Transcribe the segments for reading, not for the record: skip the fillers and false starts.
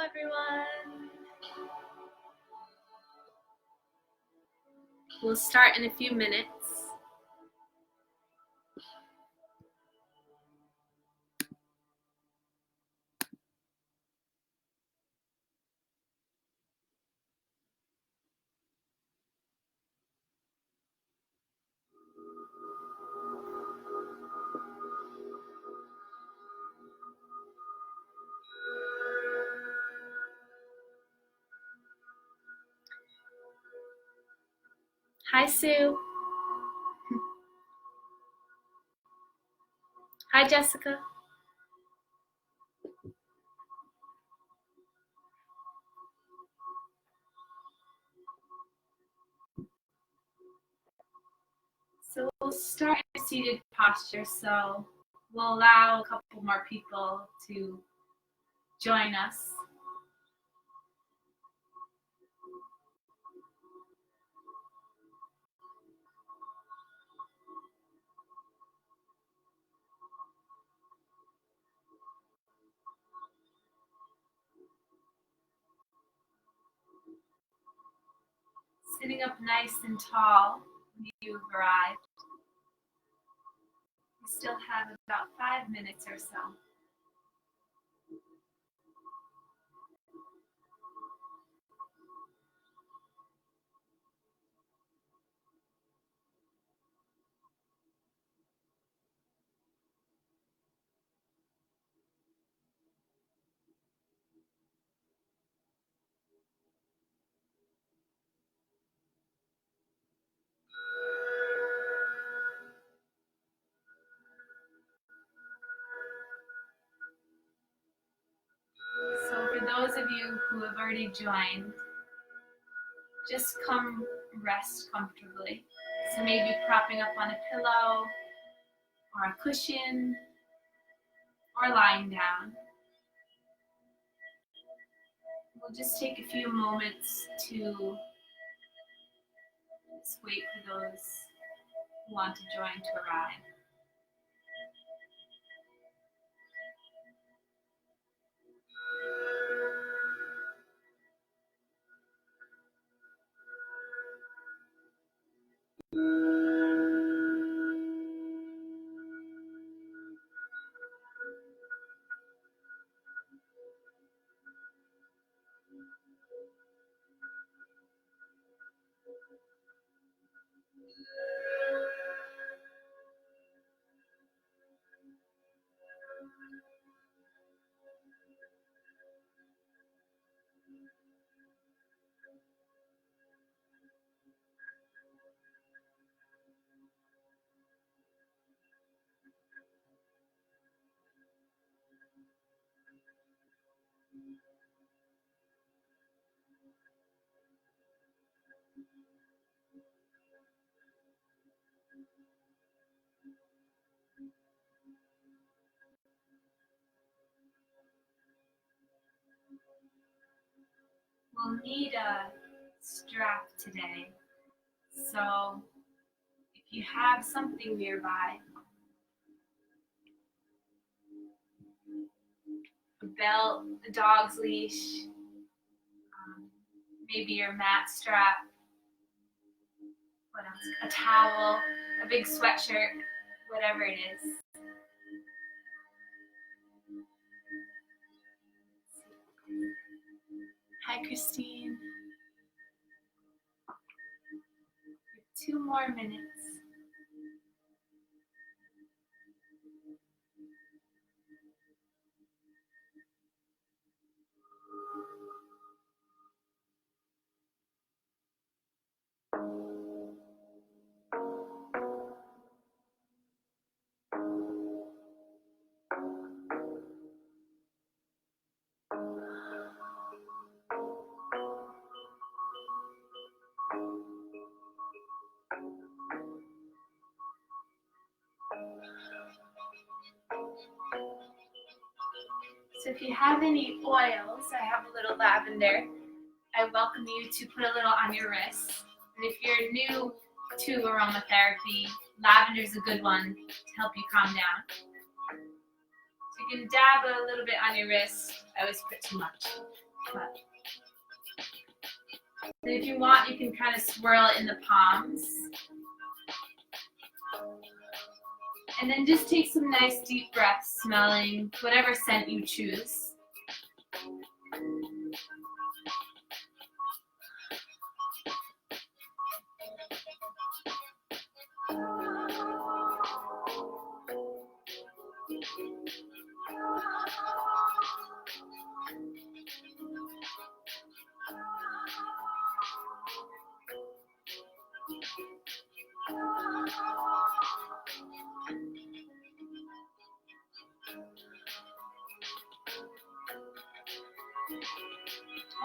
everyone. We'll start in a few minutes. Hi, Sue. Hi, Jessica. So we'll start in a seated posture. So we'll allow a couple more people to join us. Sitting up nice and tall when you've arrived. We still have about 5 minutes or so. So for those of you who have already joined, just come rest comfortably. So maybe propping up on a pillow or a cushion or lying down. We'll just take a few moments to just wait for those who want to join to arrive. We'll need a strap today, so if you have something nearby, a belt, a dog's leash, maybe your mat strap, what else? A towel, a big sweatshirt, whatever it is. Hi, Christine. 2 more minutes. So if you have any oils, I have a little lavender. I welcome you to put a little on your wrist. And if you're new to aromatherapy, lavender is a good one to help you calm down. So you can dab a little bit on your wrist. I always put too much. And if you want, you can kind of swirl it in the palms. And then just take some nice deep breaths, smelling whatever scent you choose.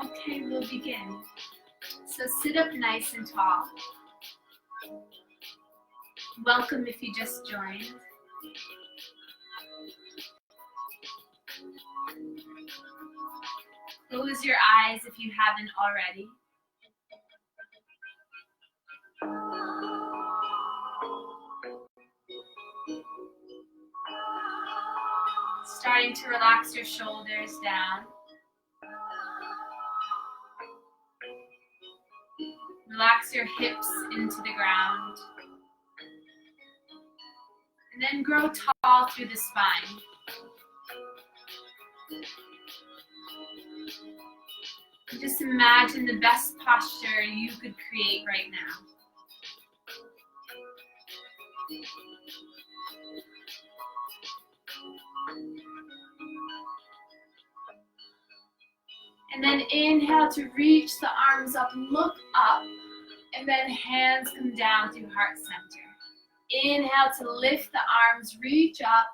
Okay, we'll begin. So sit up nice and tall. Welcome if you just joined. Close your eyes if you haven't already. Starting to relax your shoulders down. Relax your hips into the ground. And then grow tall through the spine. And just imagine the best posture you could create right now. And then inhale to reach the arms up, look up, and then hands come down through heart center. Inhale to lift the arms, reach up.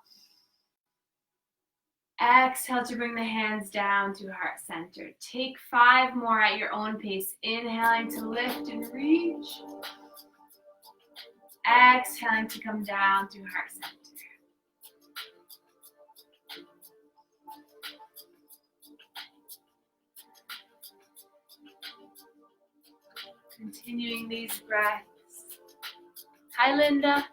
Exhale to bring the hands down to heart center. Take 5 more at your own pace. Inhaling to lift and reach. Exhaling to come down to heart center. Continuing these breaths. Hi, Linda.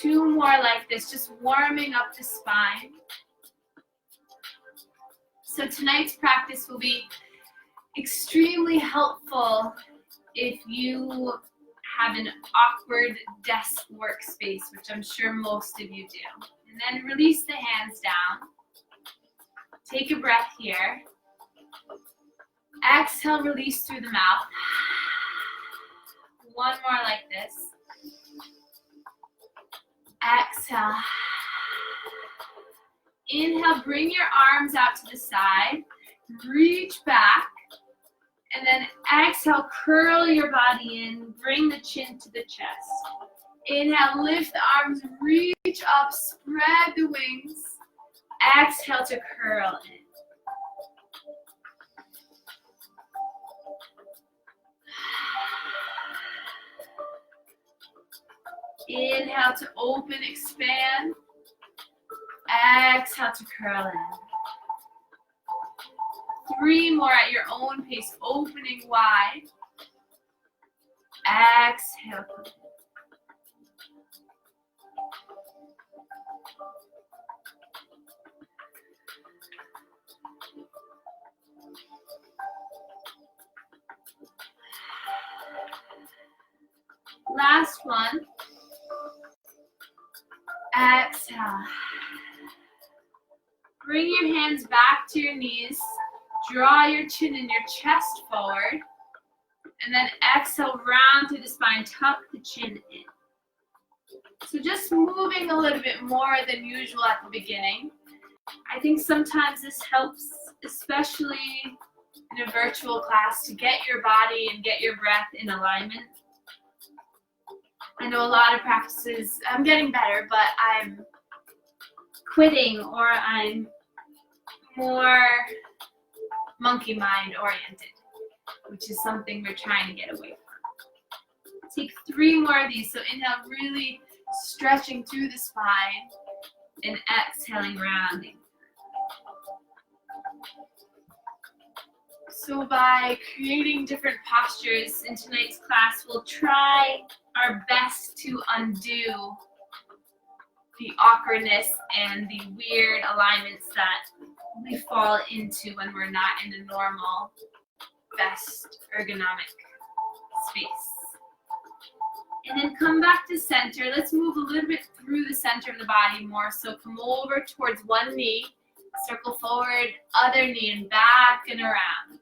2 more like this, just warming up the spine. So tonight's practice will be extremely helpful if you have an awkward desk workspace, which I'm sure most of you do. And then release the hands down. Take a breath here. Exhale, release through the mouth. 1 more like this. Exhale. Inhale, bring your arms out to the side. Reach back. And then exhale, curl your body in. Bring the chin to the chest. Inhale, lift the arms, reach up, spread the wings. Exhale to curl in. Inhale to open, expand. Exhale to curl in. 3 more at your own pace, opening wide. Exhale. Last one. Exhale. Bring your hands back to your knees. Draw your chin and your chest forward. And then exhale, round through the spine. Tuck the chin in. So just moving a little bit more than usual at the beginning. I think sometimes this helps, especially in a virtual class, to get your body and get your breath in alignment. I know a lot of practices, I'm getting better, but I'm quitting or I'm more monkey mind oriented, which is something we're trying to get away from. Take 3 more of these. So inhale, really stretching through the spine, and exhaling, rounding. So by creating different postures in tonight's class, we'll try our best to undo the awkwardness and the weird alignments that we fall into when we're not in a normal, best ergonomic space. And then come back to center. Let's move a little bit through the center of the body more. So come over towards one knee, circle forward, other knee, and back and around.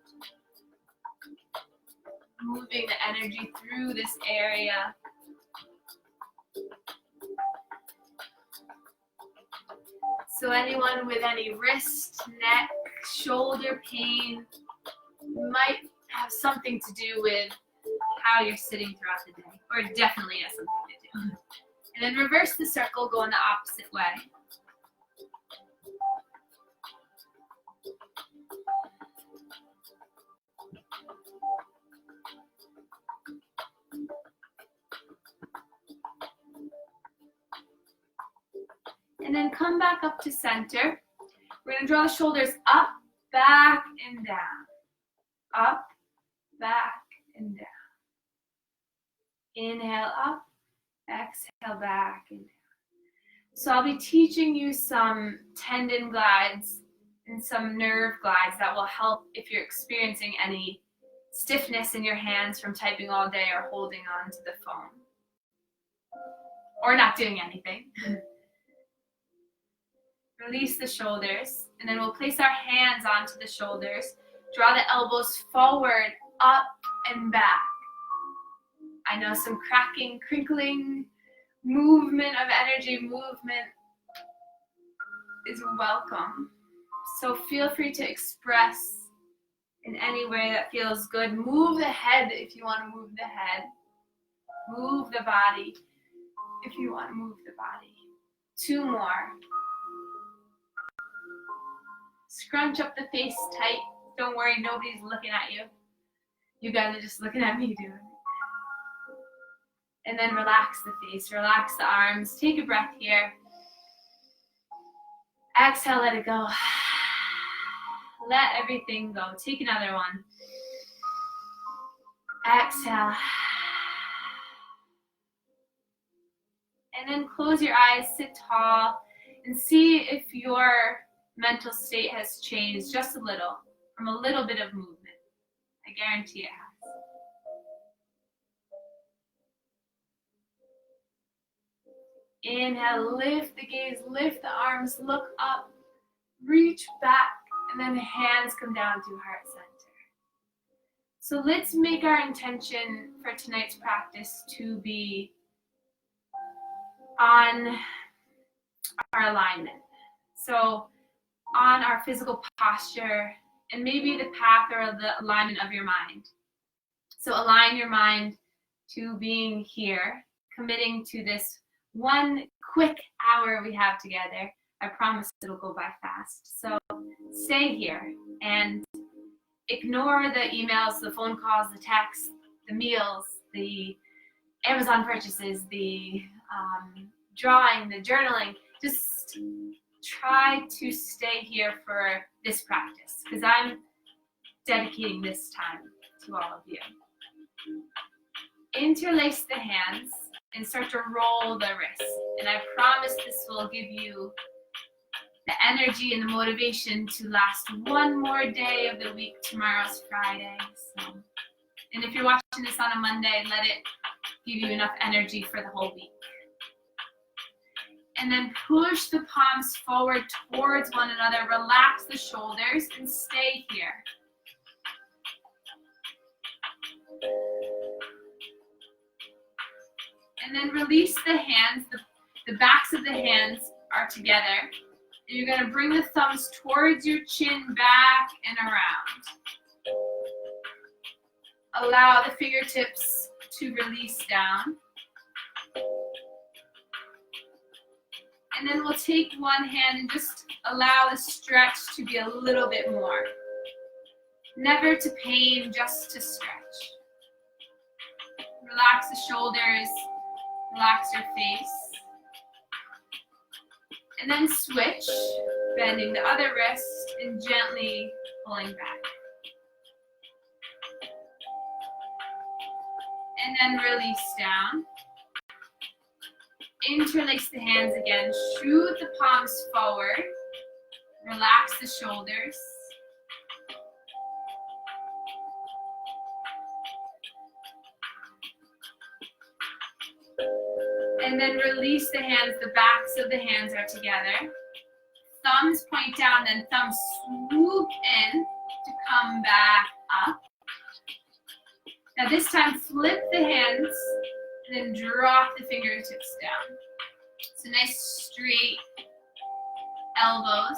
Moving the energy through this area. So anyone with any wrist, neck, shoulder pain might have something to do with how you're sitting throughout the day, or it definitely has something to do. And then reverse the circle, go in the opposite way. And then come back up to center. We're going to draw the shoulders up, back, and down. Up, back, and down. Inhale up, exhale back and down. So I'll be teaching you some tendon glides and some nerve glides that will help if you're experiencing any stiffness in your hands from typing all day or holding on to the phone. Or not doing anything. Release the shoulders, and then we'll place our hands onto the shoulders. Draw the elbows forward, up, and back. I know some cracking, crinkling, movement of energy, movement is welcome. So feel free to express in any way that feels good. Move the head if you want to move the head. Move the body if you want to move the body. 2 more. Scrunch up the face tight. Don't worry, nobody's looking at you. You guys are just looking at me doing it. And then relax the face, relax the arms. Take a breath here. Exhale, let it go. Let everything go. Take another one. Exhale. And then close your eyes, sit tall, and see if your mental state has changed just a little from a little bit of movement. I guarantee it has. Inhale, lift the gaze, lift the arms, look up, reach back, and then the hands come down to heart center. So let's make our intention for tonight's practice to be on our alignment. So on our physical posture and maybe the path or the alignment of your mind. So align your mind to being here, committing to this one quick hour we have together. I promise it'll go by fast. So stay here and ignore the emails, the phone calls, the texts, the meals, the Amazon purchases, the drawing, the journaling. Just try to stay here for this practice because I'm dedicating this time to all of you. Interlace the hands and start to roll the wrists. And I promise this will give you the energy and the motivation to last one more day of the week. Tomorrow's Friday. And if you're watching this on a Monday, let it give you enough energy for the whole week. And then push the palms forward towards one another. Relax the shoulders and stay here. And then release the hands. The backs of the hands are together. And you're going to bring the thumbs towards your chin, back and around. Allow the fingertips to release down. And then we'll take one hand and just allow the stretch to be a little bit more. Never to pain, just to stretch. Relax the shoulders. Relax your face. And then switch, bending the other wrist and gently pulling back. And then release down. Interlace the hands again. Shoot the palms forward. Relax the shoulders. And then release the hands. The backs of the hands are together. Thumbs point down, then thumbs swoop in to come back up. Now this time, flip the hands and then drop the fingertips down. So nice straight elbows.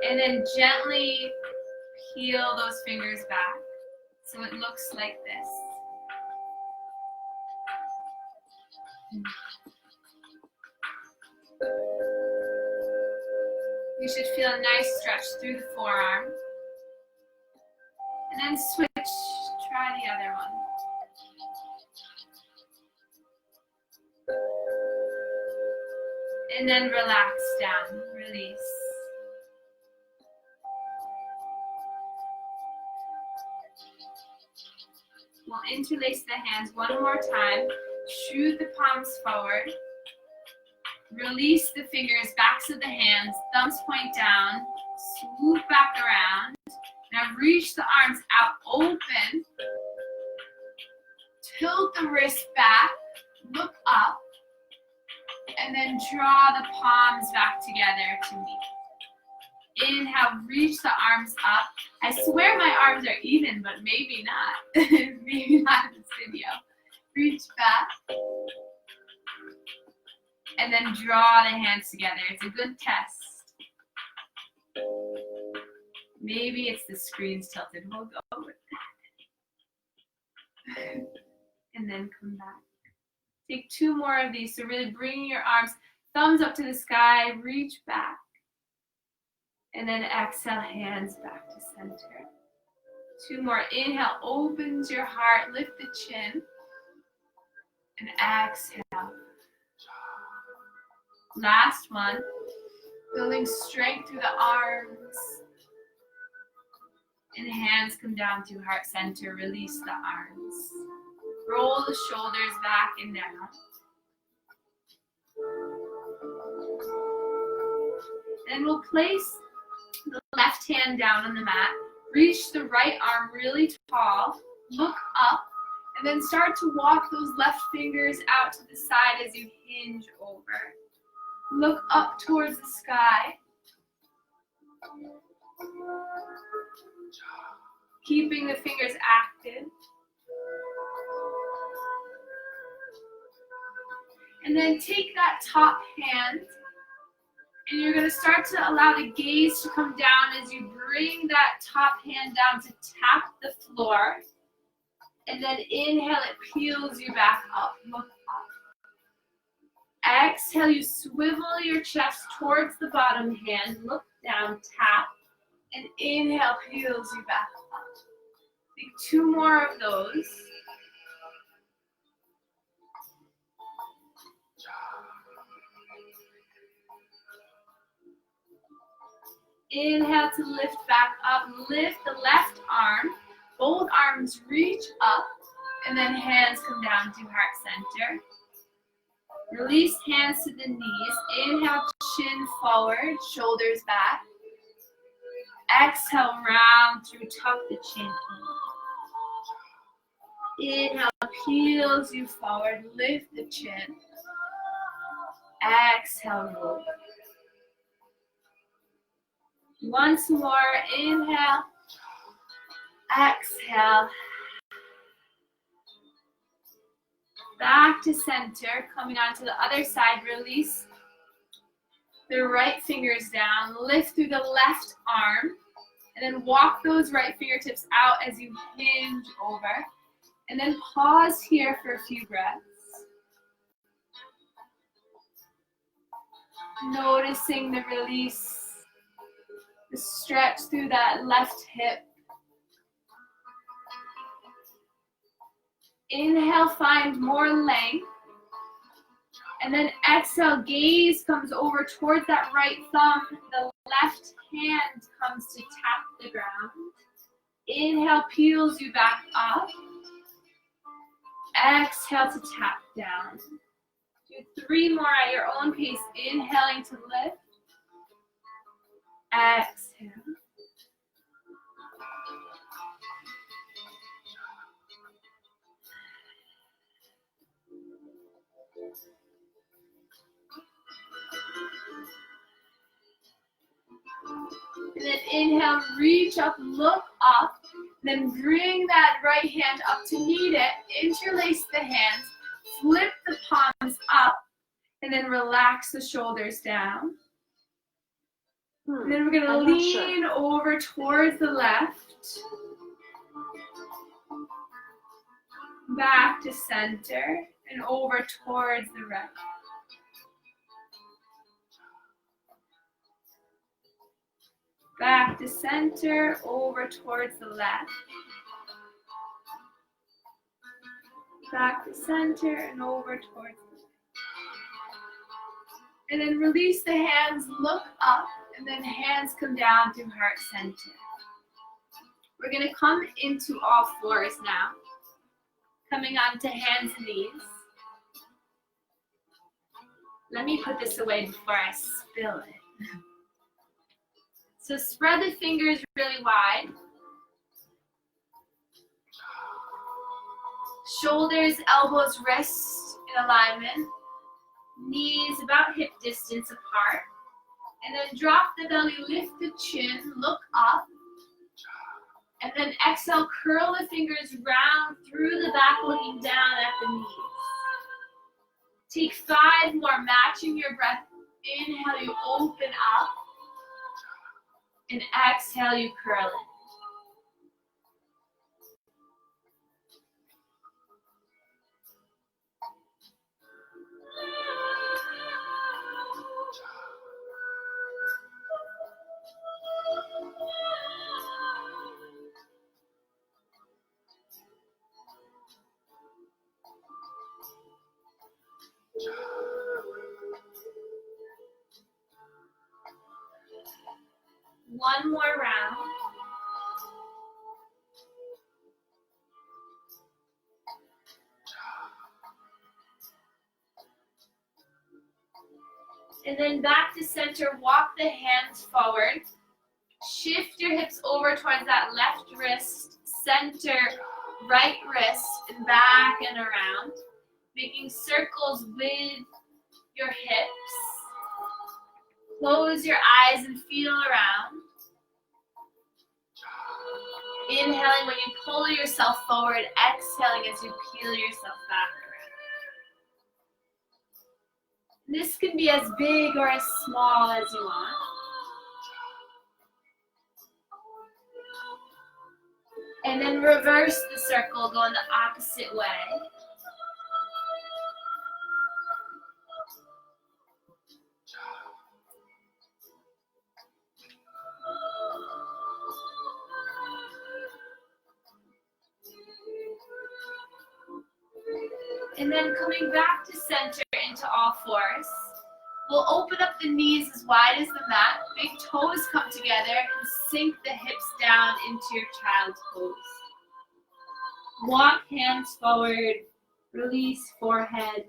And then gently peel those fingers back so it looks like this. You should feel a nice stretch through the forearm. And then switch, try the other one. And then relax down, release. We'll interlace the hands one more time. Shoot the palms forward. Release the fingers, backs of the hands, thumbs point down, swoop back around. Now reach the arms out open. Tilt the wrist back, look up, and then draw the palms back together to meet. Inhale, reach the arms up. I swear my arms are even, but maybe not. Maybe not in this video. Reach back. And then draw the hands together. It's a good test. Maybe it's the screen's tilted. We'll go with that. And then come back. Take two more of these. So really bring your arms, thumbs up to the sky, reach back. And then exhale, hands back to center. Two more. Inhale, opens your heart, lift the chin. And exhale. Last one. Building strength through the arms. And hands come down to heart center. Release the arms. Roll the shoulders back and down. Then we'll place the left hand down on the mat. Reach the right arm really tall. Look up. And then start to walk those left fingers out to the side as you hinge over. Look up towards the sky. Keeping the fingers active. And then take that top hand and you're going to start to allow the gaze to come down as you bring that top hand down to tap the floor. And then inhale, it peels you back up. Look up. Exhale, you swivel your chest towards the bottom hand. Look down, tap. And inhale, peels you back up. Take two more of those. Inhale to lift back up. Lift the left arm. Both arms reach up. And then hands come down to heart center. Release hands to the knees. Inhale, chin forward, shoulders back. Exhale, round through, tuck the chin in. Inhale, peels you forward, lift the chin. Exhale, roll. Once more, inhale, exhale. Back to center, coming onto the other side, release the right fingers down, lift through the left arm, and then walk those right fingertips out as you hinge over. And then pause here for a few breaths. Noticing the release. The stretch through that left hip. Inhale, find more length. And then exhale, gaze comes over towards that right thumb. The left hand comes to tap the ground. Inhale, peels you back up. exhale to tap down. Do 3 more at your own pace. Inhaling to lift. Exhale. And then inhale, reach up, look up. Then bring that right hand up to meet it. Interlace the hands. Flip the palms up. And then relax the shoulders down. And then we're going to lean over towards the left. Back to center. And over towards the right. Back to center, over towards the left. Back to center and over towards the right. And then release the hands, look up, and then hands come down to heart center. We're going to come into all fours now. Coming onto hands and knees. Let me put this away before I spill it. So spread the fingers really wide. Shoulders, elbows, wrists in alignment. Knees about hip distance apart. And then drop the belly, lift the chin, look up. And then exhale, curl the fingers round through the back, looking down at the knees. Take 5 more, matching your breath. Inhale, you open up. And exhale, you curl it. One more round. And then back to center, walk the hands forward. Shift your hips over towards that left wrist, center, right wrist, and back and around. Making circles with your hips. Close your eyes and feel around. Inhaling when you pull yourself forward, exhaling as you peel yourself back around. This can be as big or as small as you want. And then reverse the circle, go in the opposite way. And then coming back to center into all fours. We'll open up the knees as wide as the mat. Big toes come together and sink the hips down into your child's pose. Walk hands forward. Release forehead.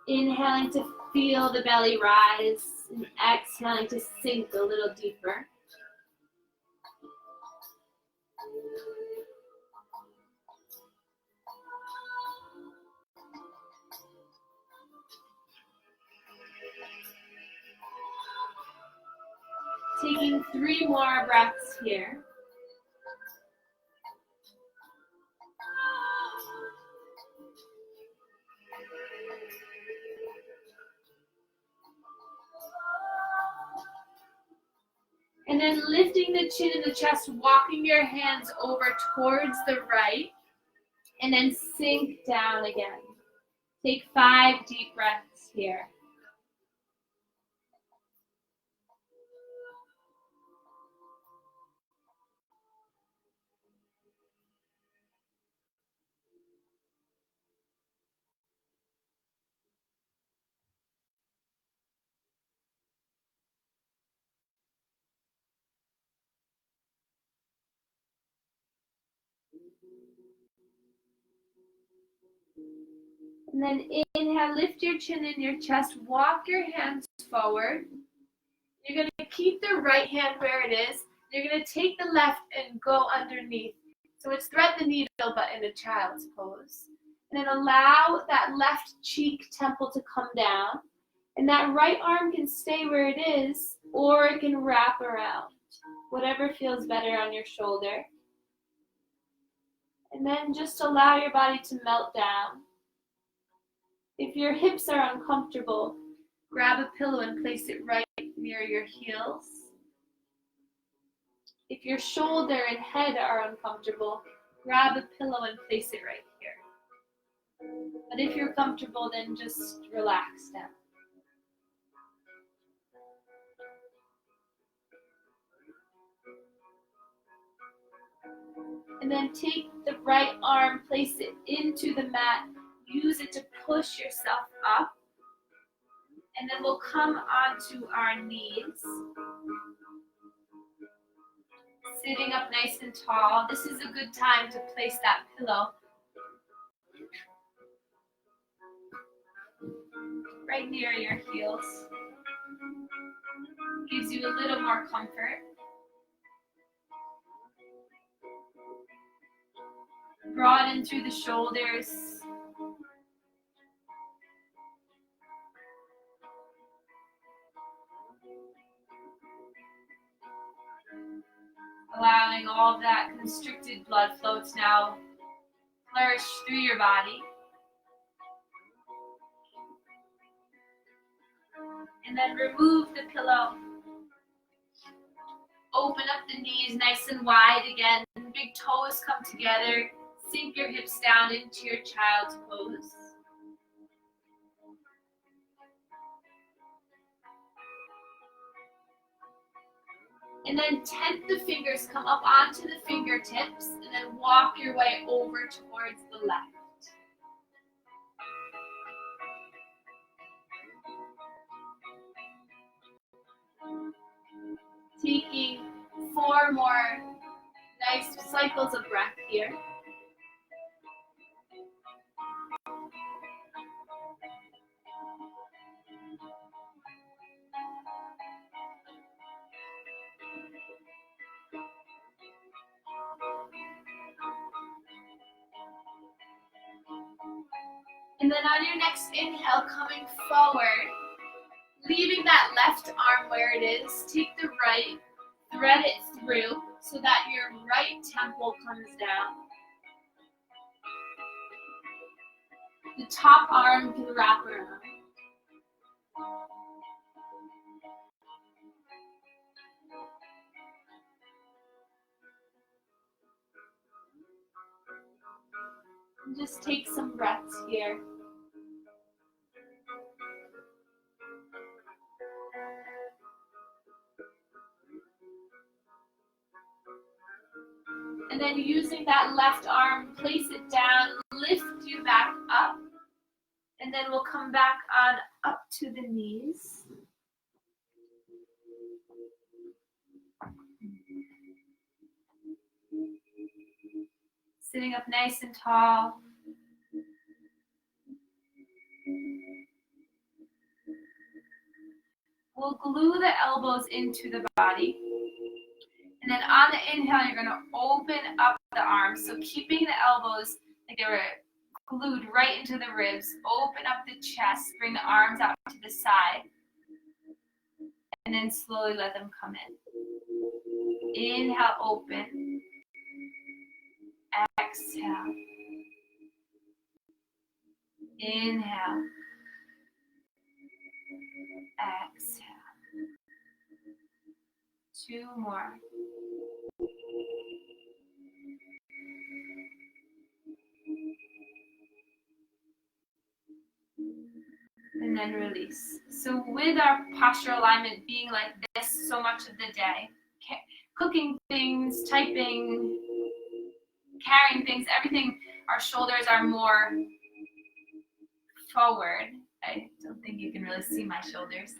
Inhaling to feel the belly rise and exhaling to sink a little deeper. Taking 3 more breaths here. And then lifting the chin and the chest, walking your hands over towards the right, and then sink down again. Take 5 deep breaths here. And then inhale, lift your chin and your chest, walk your hands forward. You're going to keep the right hand where it is. You're going to take the left and go underneath. So it's thread the needle, but in a child's pose. And then allow that left cheek temple to come down. And that right arm can stay where it is, or it can wrap around. Whatever feels better on your shoulder. And then just allow your body to melt down. If your hips are uncomfortable, grab a pillow and place it right near your heels. If your shoulder and head are uncomfortable, grab a pillow and place it right here. But if you're comfortable, then just relax down. And then take the right arm, place it into the mat. Use it to push yourself up. And then we'll come onto our knees. Sitting up nice and tall. This is a good time to place that pillow right near your heels. Gives you a little more comfort. Broaden through the shoulders. Allowing all of that constricted blood flow to now flourish through your body. And then remove the pillow. Open up the knees nice and wide again. Big toes come together. Sink your hips down into your child's pose. And then tent the fingers, come up onto the fingertips, and then walk your way over towards the left. Taking 4 more nice cycles of breath here. And then on your next inhale, coming forward, leaving that left arm where it is, take the right, thread it through so that your right temple comes down. The top arm can wrap around. And just take some breaths here. And then using that left arm, place it down, lift you back up. And then we'll come back on up to the knees. Sitting up nice and tall. We'll glue the elbows into the body. And then on the inhale, you're going to open up the arms. So keeping the elbows like they were glued right into the ribs. Open up the chest. Bring the arms out to the side. And then slowly let them come in. Inhale, open. Exhale. Inhale. Exhale. 2 more. And then release. So with our posture alignment being like this so much of the day, cooking things, typing, carrying things, everything, our shoulders are more forward. I don't think you can really see my shoulders.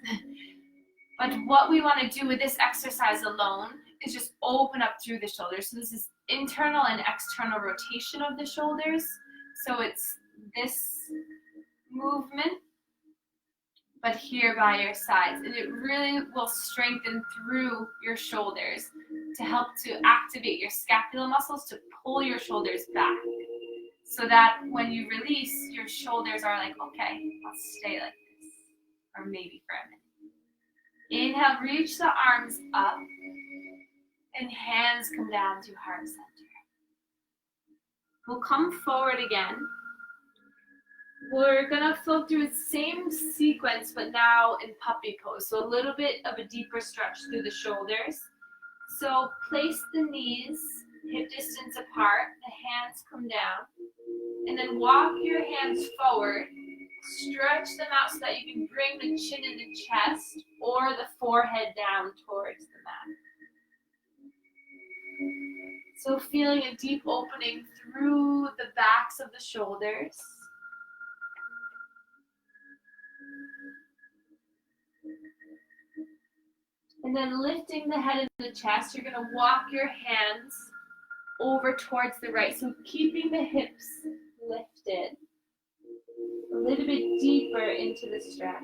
But what we want to do with this exercise alone is just open up through the shoulders. So this is internal and external rotation of the shoulders. So it's this movement, but here by your sides. And it really will strengthen through your shoulders to help to activate your scapular muscles to pull your shoulders back. So that when you release, your shoulders are like, okay, let's stay like this. Or maybe for a minute. Inhale, reach the arms up. And hands come down to heart center. We'll come forward again. We're going to flow through the same sequence, but now in puppy pose. So a little bit of a deeper stretch through the shoulders. So place the knees hip distance apart. The hands come down. And then walk your hands forward. Stretch them out so that you can bring the chin and the chest or the forehead down towards the mat. So feeling a deep opening through the backs of the shoulders. And then lifting the head and the chest, you're going to walk your hands over towards the right. So keeping the hips lifted. A little bit deeper into the stretch.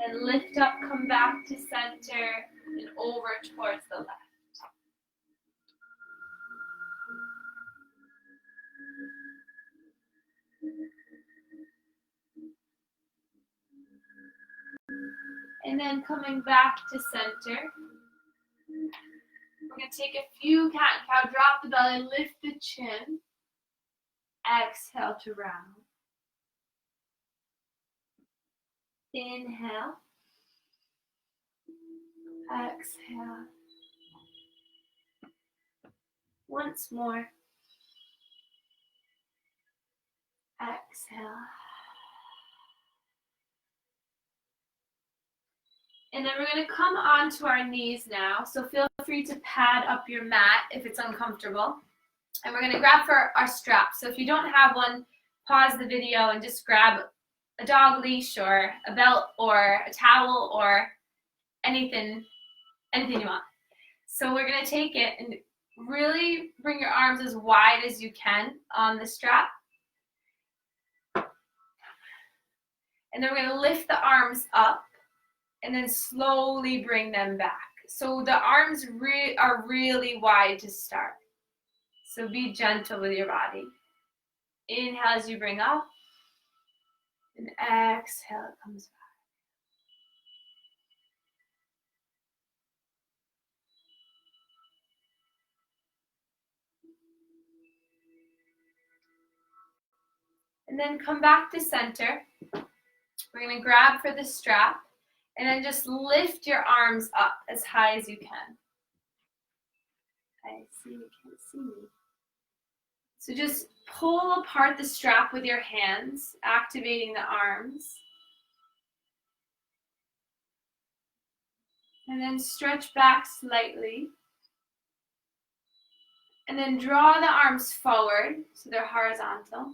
And lift up, come back to center, and over towards the left. And then coming back to center. We're going to take a few cat and cow, drop the belly, lift the chin. Exhale to round. Inhale. Exhale. Once more. Exhale. And then we're going to come onto our knees now. So feel free to pad up your mat if it's uncomfortable. And we're going to grab for our straps. So if you don't have one, pause the video and just grab a dog leash or a belt or a towel or anything you want. So we're going to take it and really bring your arms as wide as you can on the strap. And then we're going to lift the arms up and then slowly bring them back. So the arms are really wide to start. So be gentle with your body. Inhale as you bring up. And exhale, it comes back. And then come back to center. We're going to grab for the strap. And then just lift your arms up as high as you can. I see you can't see me. So just pull apart the strap with your hands, activating the arms. And then stretch back slightly. And then draw the arms forward so they're horizontal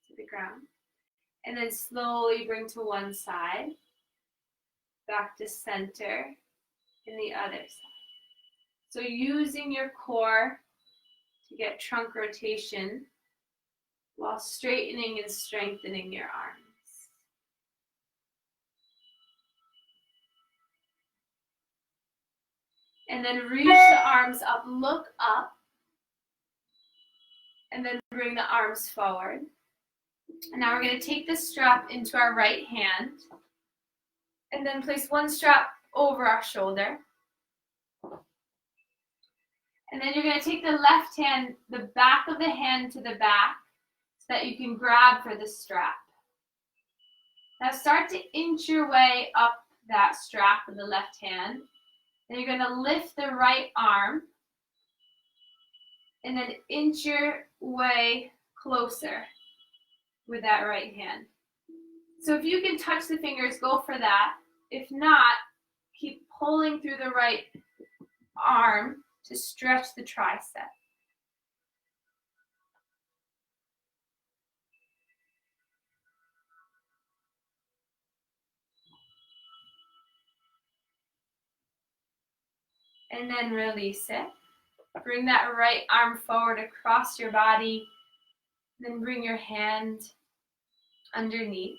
to the ground. And then slowly bring to one side. Back to center and the other side. So using your core to get trunk rotation while straightening and strengthening your arms. And then reach the arms up, look up, and then bring the arms forward. And now we're going to take the strap into our right hand. And then place one strap over our shoulder. And then you're going to take the left hand, the back of the hand to the back so that you can grab for the strap. Now start to inch your way up that strap with the left hand. Then you're going to lift the right arm and then inch your way closer with that right hand. So if you can touch the fingers, go for that. If not, keep pulling through the right arm to stretch the tricep. And then release it. Bring that right arm forward across your body. Then bring your hand underneath.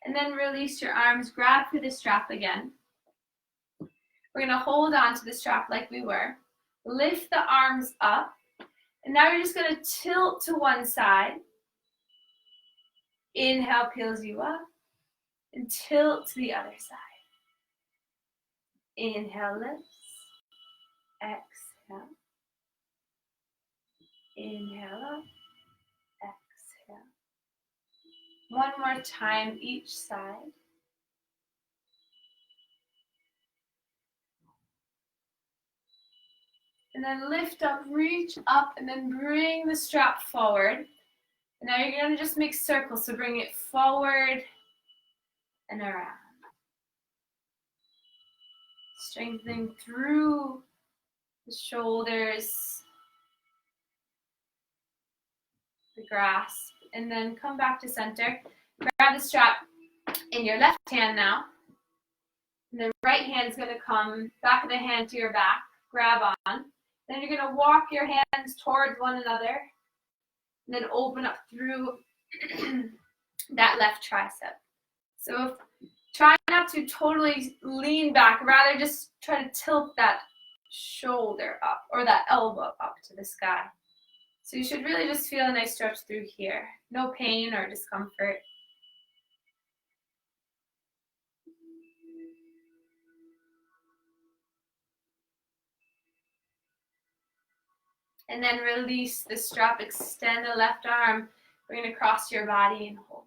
And then release your arms, grab for the strap again. We're going to hold on to the strap like we were. Lift the arms up. And now you're just going to tilt to one side. Inhale, peels you up. And tilt to the other side. Inhale, lifts. Exhale. Inhale up. Exhale. One more time each side. And then lift up, reach up, and then bring the strap forward. And now you're going to just make circles, so bring it forward and around. Strengthening through the shoulders, the grasp, and then come back to center. Grab the strap in your left hand now. And then right hand's going to come, back of the hand to your back, grab on. Then you're going to walk your hands towards one another. And then open up through that left tricep. So try not to totally lean back, rather just try to tilt that shoulder up or that elbow up to the sky. So you should really just feel a nice stretch through here. No pain or discomfort. And then release the strap, extend the left arm, bring it across your body and hold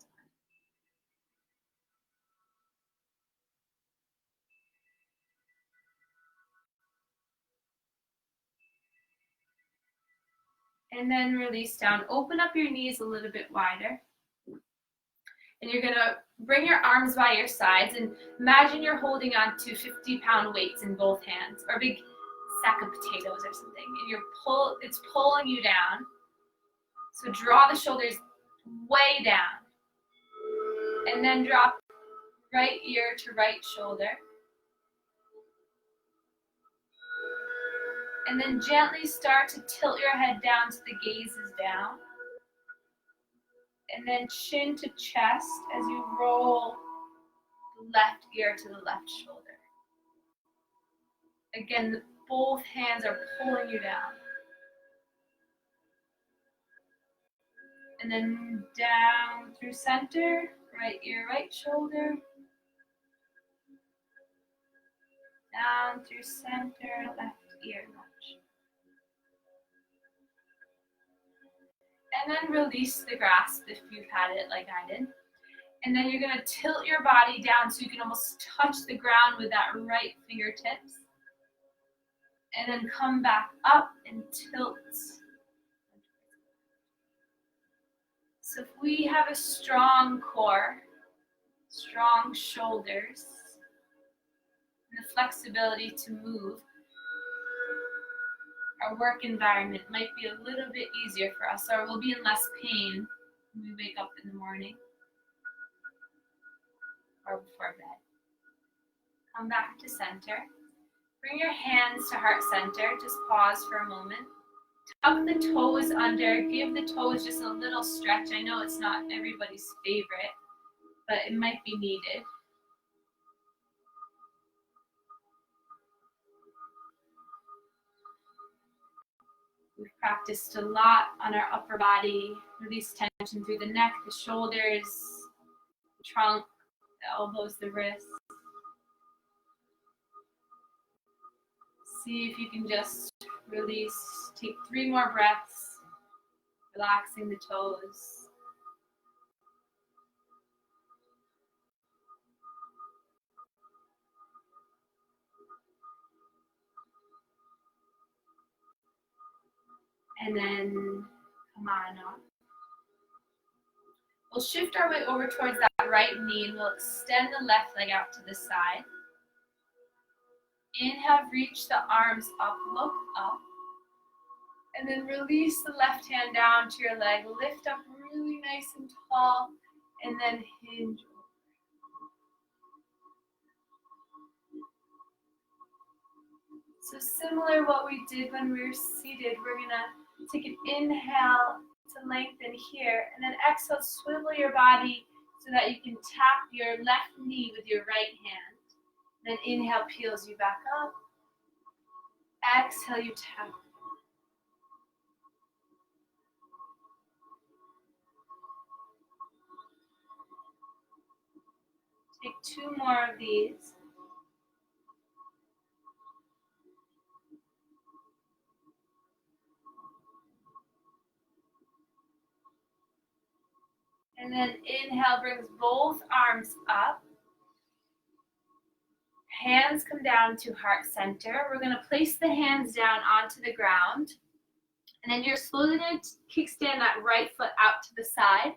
on. And then release down. Open up your knees a little bit wider. And you're going to bring your arms by your sides and imagine you're holding on to 50-pound weights in both hands, or a big sack of potatoes or something. And it's pulling you down. So draw the shoulders way down. And then drop right ear to right shoulder. And then gently start to tilt your head down so the gaze is down. And then chin to chest as you roll the left ear to the left shoulder. Again, both hands are pulling you down. And then down through center, right ear, right shoulder. Down through center, left ear, left shoulder. And then release the grasp if you've had it like I did. And then you're going to tilt your body down so you can almost touch the ground with that right fingertips. And then come back up and tilt. So if we have a strong core, strong shoulders, and the flexibility to move, our work environment might be a little bit easier for us, or we'll be in less pain when we wake up in the morning or before bed. Come back to center. Bring your hands to heart center. Just pause for a moment. Tuck the toes under. Give the toes just a little stretch. I know it's not everybody's favorite, but it might be needed. We've practiced a lot on our upper body. Release tension through the neck, the shoulders, the trunk, the elbows, the wrists. See if you can just release. Take 3 more breaths, relaxing the toes. And then come on up. We'll shift our way over towards that right knee and we'll extend the left leg out to the side. Inhale, reach the arms up, look up. And then release the left hand down to your leg. Lift up really nice and tall and then hinge. So similar what we did when we were seated, we're gonna take an inhale to lengthen here, and then exhale, swivel your body so that you can tap your left knee with your right hand. Then inhale, peels you back up. Exhale, you tap. Take 2 more of these. And then inhale brings both arms up. Hands come down to heart center. We're going to place the hands down onto the ground. And then you're slowly going to kickstand that right foot out to the side.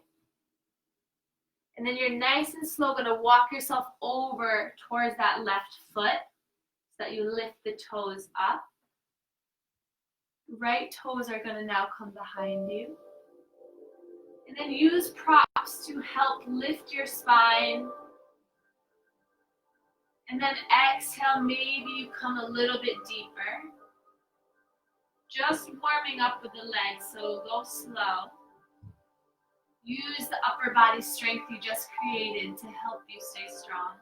And then you're nice and slow going to walk yourself over towards that left foot so that you lift the toes up. Right toes are going to now come behind you. And then use props to help lift your spine. And then exhale, maybe you come a little bit deeper. Just warming up with the legs, so go slow. Use the upper body strength you just created to help you stay strong.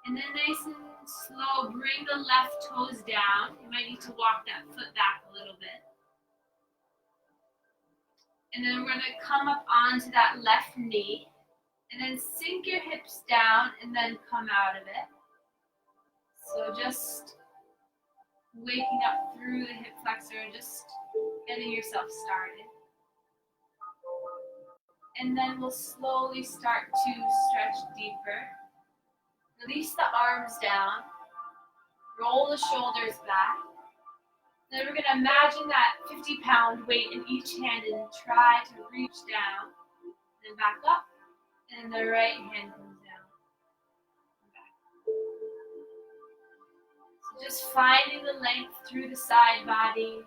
And then nice and slow, bring the left toes down. You might need to walk that foot back a little bit. And then we're going to come up onto that left knee. And then sink your hips down and then come out of it. So just waking up through the hip flexor, just getting yourself started. And then we'll slowly start to stretch deeper. Release the arms down. Roll the shoulders back. Then we're going to imagine that 50-pound weight in each hand and try to reach down. Then back up. And the right hand comes down. And back. So just finding the length through the side body.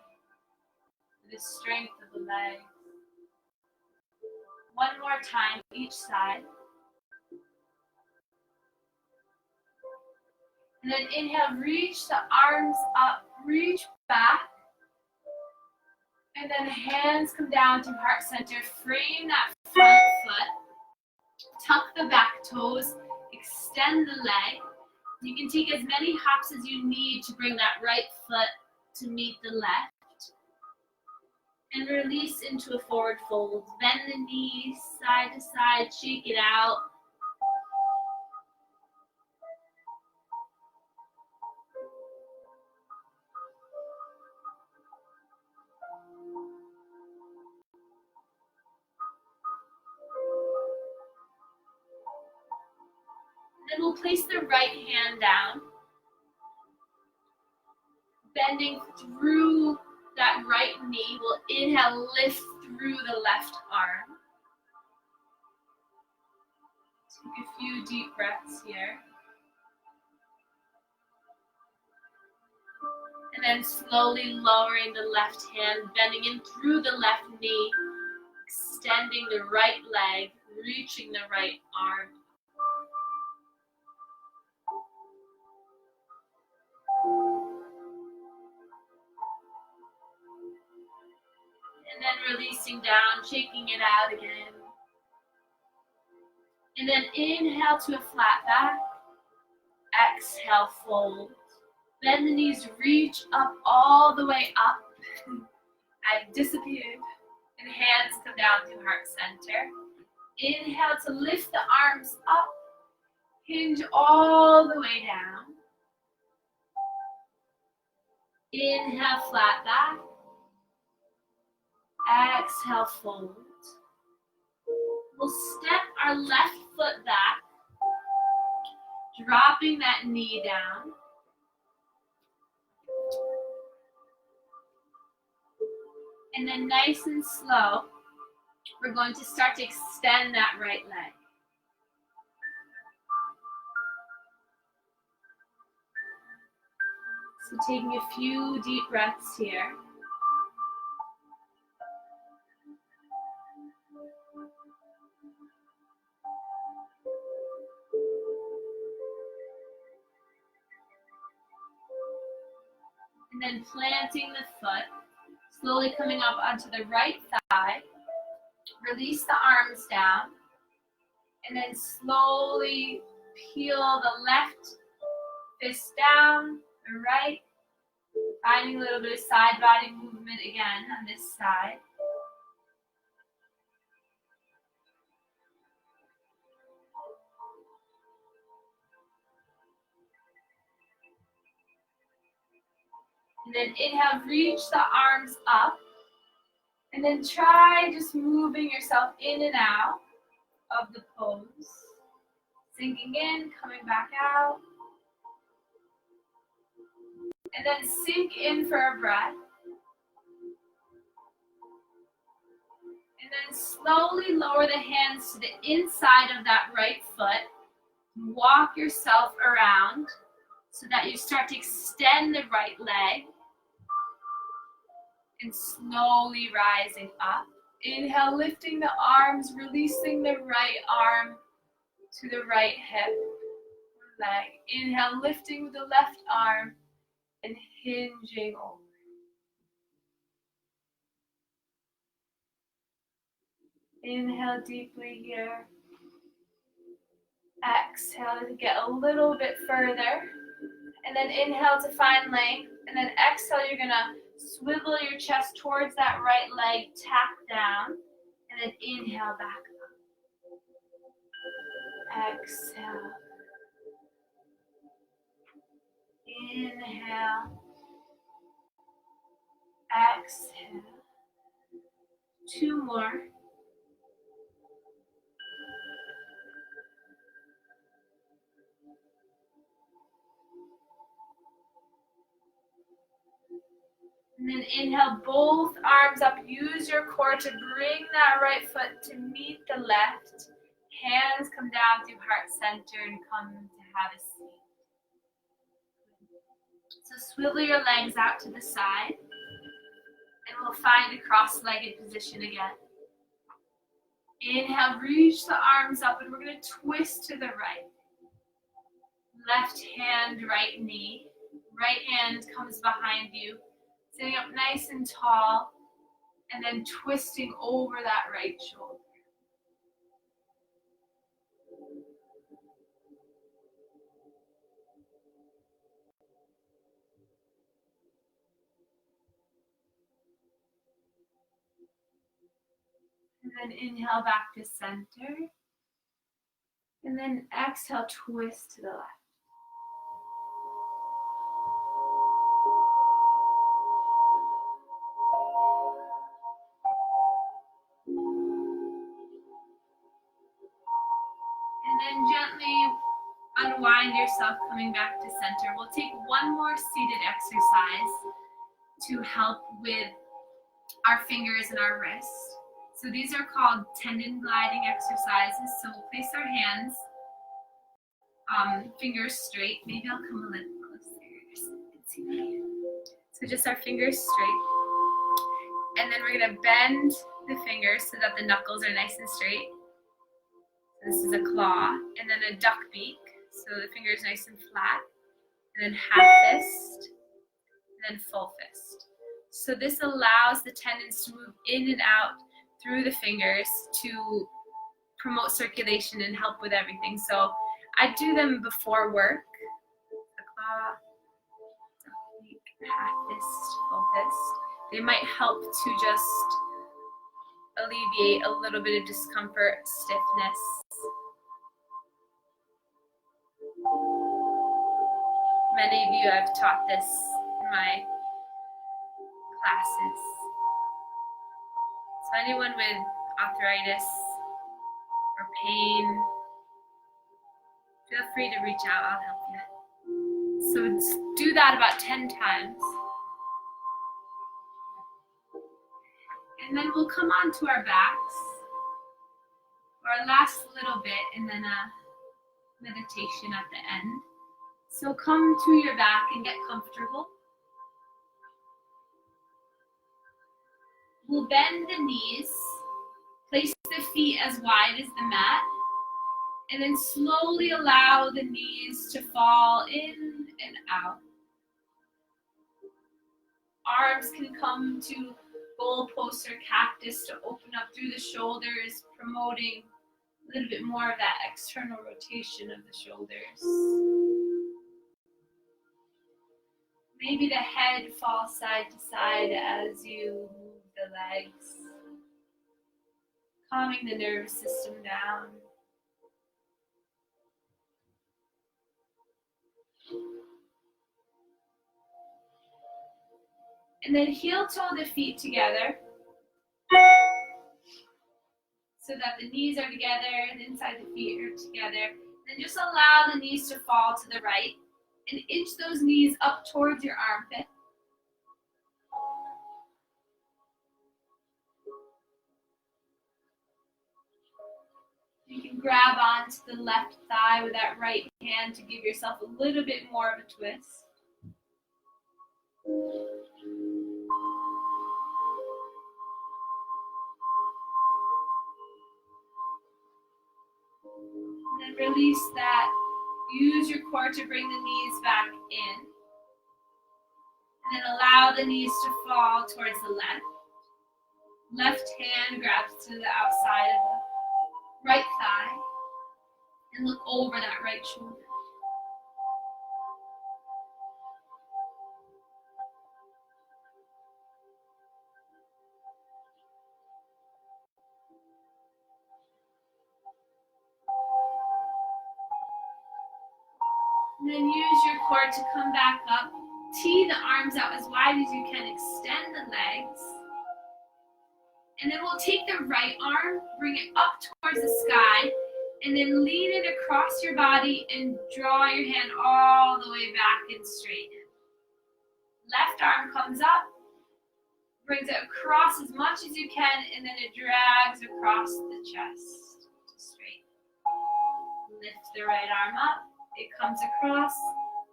The strength of the legs. One more time, each side. And then inhale, reach the arms up, reach back. And then hands come down to heart center. Frame that front foot. Tuck the back toes. Extend the leg. You can take as many hops as you need to bring that right foot to meet the left. And release into a forward fold. Bend the knees side to side. Shake it out. Then we'll place the right hand down, bending through that right knee. We'll inhale, lift through the left arm. Take a few deep breaths here. And then slowly lowering the left hand, bending in through the left knee, extending the right leg, reaching the right arm. And then releasing down, shaking it out again. And then inhale to a flat back. Exhale, fold. Bend the knees, reach up all the way up. I've disappeared. And hands come down to heart center. Inhale to lift the arms up. Hinge all the way down. Inhale, flat back. Exhale, fold. We'll step our left foot back, dropping that knee down. And then nice and slow, we're going to start to extend that right leg. So taking a few deep breaths here. And then planting the foot, slowly coming up onto the right thigh. Release the arms down. And then slowly peel the left fist down, the right. Finding a little bit of side body movement again on this side. And then inhale, reach the arms up. And then try just moving yourself in and out of the pose. Sinking in, coming back out. And then sink in for a breath. And then slowly lower the hands to the inside of that right foot. Walk yourself around so that you start to extend the right leg. And slowly rising up. Inhale, lifting the arms, releasing the right arm to the right hip or leg. Inhale, lifting with the left arm and hinging over. Inhale deeply here. Exhale to get a little bit further. And then inhale to find length. And then exhale, you're going to swivel your chest towards that right leg, tap down, and then inhale back up. Exhale. Inhale. Exhale. 2 more. And then inhale, both arms up. Use your core to bring that right foot to meet the left. Hands come down through heart center and come to have a seat. So swivel your legs out to the side. And we'll find a cross-legged position again. Inhale, reach the arms up, and we're going to twist to the right. Left hand, right knee. Right hand comes behind you. Sitting up nice and tall, and then twisting over that right shoulder. And then inhale back to center. And then exhale, twist to the left. And gently unwind yourself, coming back to center. We'll take one more seated exercise to help with our fingers and our wrists. So these are called tendon gliding exercises. So we'll place our hands, fingers straight. Maybe I'll come a little closer so you can see me. So just our fingers straight. And then we're going to bend the fingers so that the knuckles are nice and straight. This is a claw, and then a duck beak, so the finger is nice and flat, and then half fist, and then full fist. So this allows the tendons to move in and out through the fingers to promote circulation and help with everything. So I do them before work. The claw, duck beak, half fist, full fist. They might help to just alleviate a little bit of discomfort, stiffness. Many of you, I've taught this in my classes. So anyone with arthritis or pain, feel free to reach out, I'll help you. So do that about 10 times. And then we'll come onto our backs for our last little bit, and then a meditation at the end. So come to your back and get comfortable. We'll bend the knees, place the feet as wide as the mat, and then slowly allow the knees to fall in and out. Arms can come to goalpost or cactus to open up through the shoulders, promoting a little bit more of that external rotation of the shoulders. Maybe the head falls side to side as you move the legs, calming the nervous system down. And then heel toe the feet together so that the knees are together and inside the feet are together. Then just allow the knees to fall to the right and inch those knees up towards your armpit. You can grab onto the left thigh with that right hand to give yourself a little bit more of a twist. And then release that. Use your core to bring the knees back in. And then allow the knees to fall towards the left. Left hand grabs to the outside of the right thigh. And look over that right shoulder. And then use your core to come back up. Tee the arms out as wide as you can. Extend the legs. And then we'll take the right arm, bring it up towards the sky, and then lean it across your body and draw your hand all the way back and straighten. Left arm comes up, brings it across as much as you can, and then it drags across the chest to straighten. Lift the right arm up, it comes across.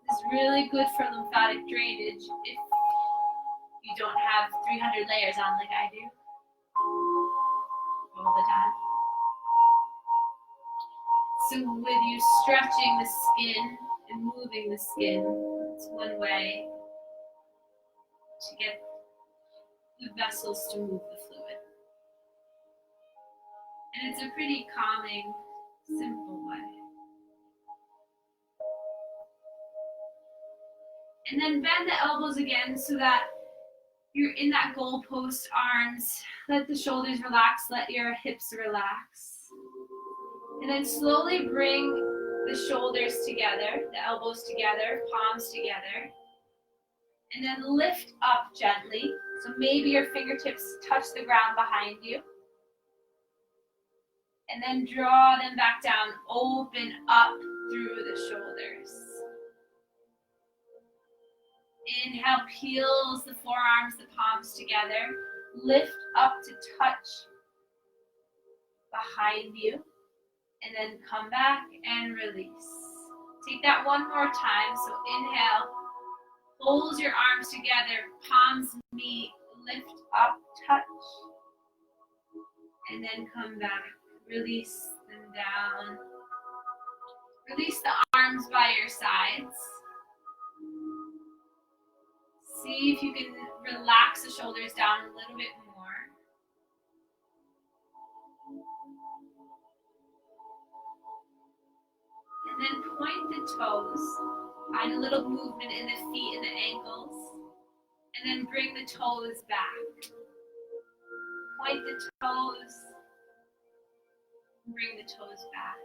This is really good for lymphatic drainage if you don't have 300 layers on like I do all the time. So with you stretching the skin and moving the skin, it's one way to get the vessels to move the fluid. And it's a pretty calming, simple way. And then bend the elbows again so that you're in that goalpost arms. Let the shoulders relax, let your hips relax. And then slowly bring the shoulders together, the elbows together, palms together. And then lift up gently. So maybe your fingertips touch the ground behind you. And then draw them back down, open up through the shoulders. Inhale, peels the forearms, the palms together. Lift up to touch behind you. And then come back and release. Take that one more time. So inhale, hold your arms together, palms meet, lift up, touch. And then come back. Release them down. Release the arms by your sides. See if you can relax the shoulders down a little bit more. And then point the toes. Find a little movement in the feet and the ankles. And then bring the toes back. Point the toes. Bring the toes back.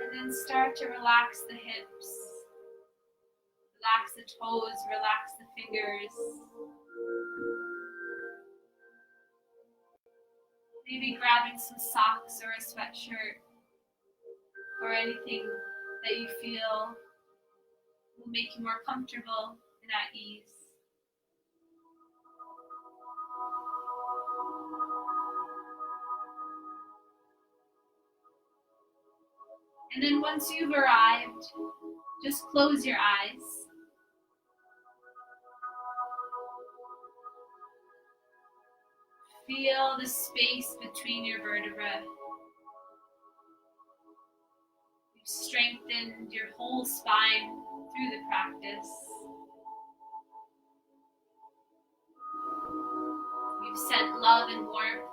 And then start to relax the hips. Relax the toes, relax the fingers. Maybe grabbing some socks or a sweatshirt or anything that you feel will make you more comfortable and at ease. And then once you've arrived, just close your eyes. Feel the space between your vertebrae. You've strengthened your whole spine through the practice. You've sent love and warmth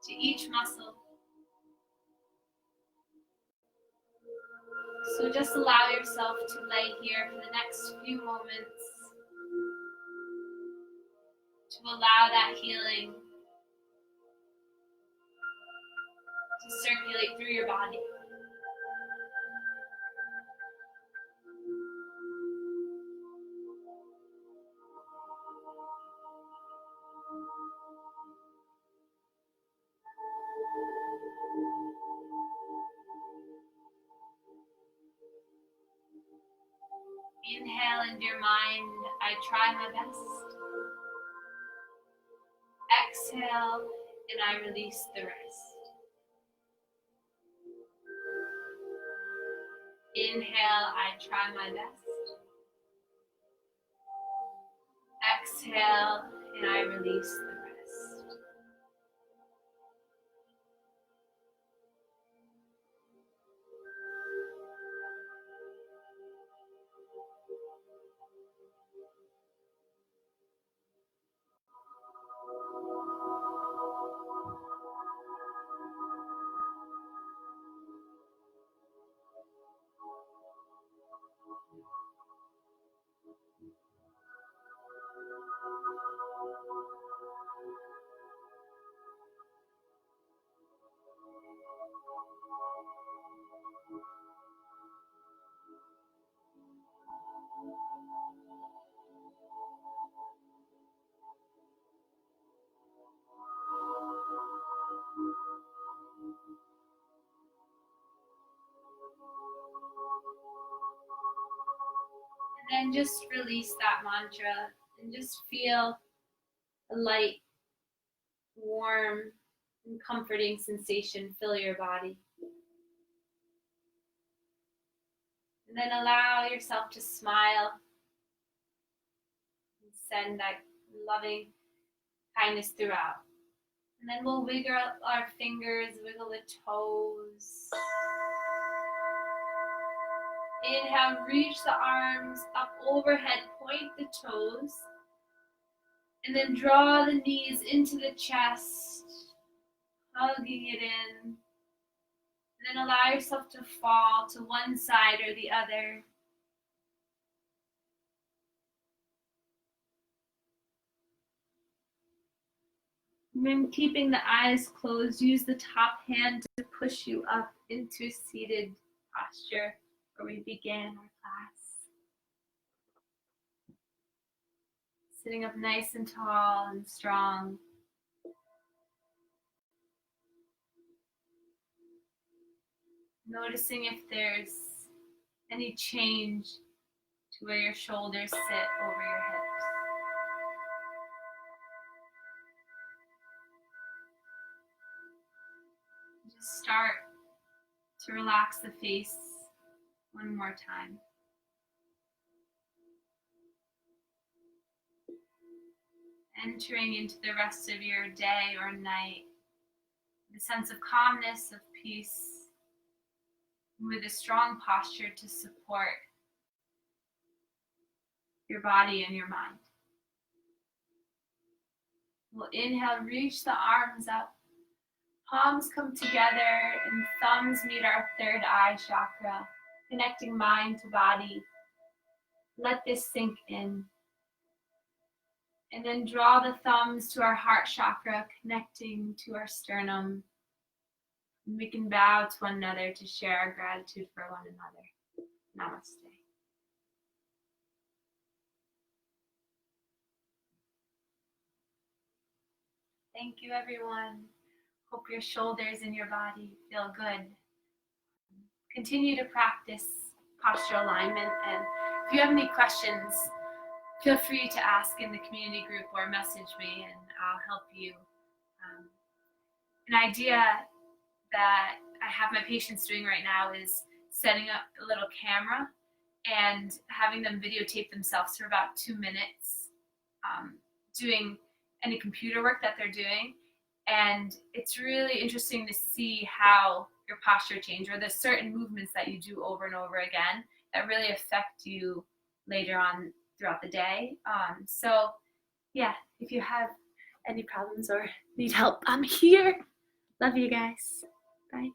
to each muscle. So just allow yourself to lay here for the next few moments to allow that healing to circulate through your body. Inhale into your mind, I try my best. Exhale, and I release the rest. Inhale, I try my best. Exhale, and I release the rest. And then just release that mantra and just feel a light, warm, and comforting sensation fill your body. And then allow yourself to smile and send that loving kindness throughout. And then we'll wiggle our fingers, wiggle the toes. Inhale, reach the arms up overhead, point the toes. And then draw the knees into the chest, hugging it in. And then allow yourself to fall to one side or the other. And then keeping the eyes closed, use the top hand to push you up into seated posture where we began our class. Sitting up nice and tall and strong. Noticing if there's any change to where your shoulders sit over your hips. Just start to relax the face one more time. Entering into the rest of your day or night with a sense of calmness, of peace, with a strong posture to support your body and your mind. We'll inhale, reach the arms up, palms come together, and thumbs meet our third eye chakra, connecting mind to body. Let this sink in. And then draw the thumbs to our heart chakra, connecting to our sternum. And we can bow to one another to share our gratitude for one another. Namaste. Thank you, everyone. Hope your shoulders and your body feel good. Continue to practice postural alignment, and if you have any questions, feel free to ask in the community group or message me and I'll help you. An idea that I have my patients doing right now is setting up a little camera and having them videotape themselves for about 2 minutes, doing any computer work that they're doing. And it's really interesting to see how your posture changes, or there's certain movements that you do over and over again that really affect you later on throughout the day. So yeah, if you have any problems or need help, I'm here. Love you guys. Bye.